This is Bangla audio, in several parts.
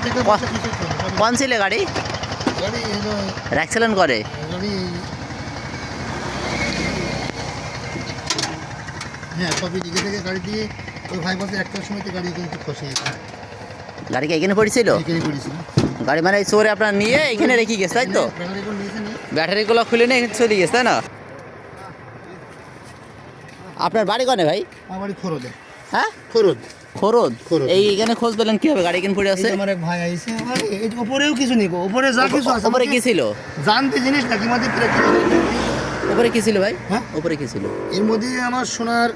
कौन सी ले गाड़ी एक्सीलेंट करे হ্যাঁ সবই দিকে থেকে গাড়ি দিয়ে ওই ভাই বলছে একটার সময় তো গাড়ি কিন্তু খসে গেছে গাড়ি কি এখানে পড়েছিল এখানে পড়েছিল গাড়ি মানে চোরে আপনার নিয়ে এখানে রেখে গেছে তাই তো ব্যাটারিগুলো নিয়েছে নিয়ে ব্যাটারিগুলো খুলে নিয়ে এখানে চলে গেছে তাই না আপনার বাড়ি কোনে ভাই আমার বাড়ি খরদে হ্যাঁ খরদ খরদ খরদ। এই এখানে খোঁজ পেলেন কিভাবে গাড়ি এখানে পড়ে আছে আমার এক ভাই আইছে আরে এই উপরেও কিছু নেই গো উপরে যা কিছু আছে উপরে কি ছিল জানতে জিনিস নাকি মধ্যে উপরে কি ছিল ভাই হ্যাঁ উপরে কি ছিল এর মধ্যে আমার সোনার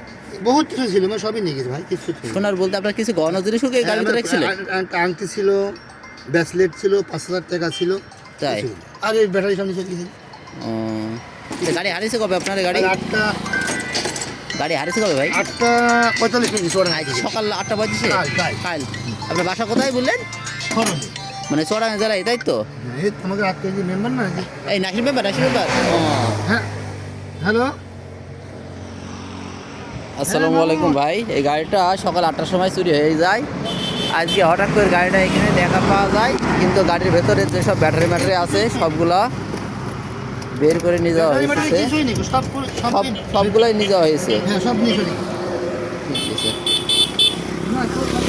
বহুত কিছু ছিল আমি সবই নিয়ে গেছি ভাই কিছু ছিল সোনার বলতে আপনার কিছু গহনা জিনিস এই গাড়িতে রাখছিলেন আংটি ছিল ব্রেসলেট ছিল 5,000 টাকা ছিল তাই আর এই ব্যাটারি সামনে চলে গেছে ও তো গাড়ি হারিয়েছে কবে আপনার গাড়ি আটটা গাড়ি হারিয়েছে কবে ভাই 8:45 মিনিট ওরা আজ সকাল 8টা বাজছে কাল। কাল আপনার বাসা কোথায় বললেন খরদে মানে চড়াঙ্গা জেলায় তাই তো এই তোমাকে রাত কেজি মেম্বার না এই নাসির ব্যাপার ও হ্যাঁ হ্যালো আসসালামু আলাইকুম ভাই এই গাড়িটা সকাল 8টার সময় চুরি হয়ে যায় আজকে হঠাৎ করে গাড়িটা এখানে দেখা পাওয়া যায় কিন্তু গাড়ির ভেতরে যেসব ব্যাটারি ম্যাটারি আছে সবগুলা বের করে নিয়ে যাওয়া হয়েছে কিছুই নেই সব সবগুলাই নিয়ে যাওয়া হয়েছে হ্যাঁ সব নিয়ে চলে ঠিক আছে না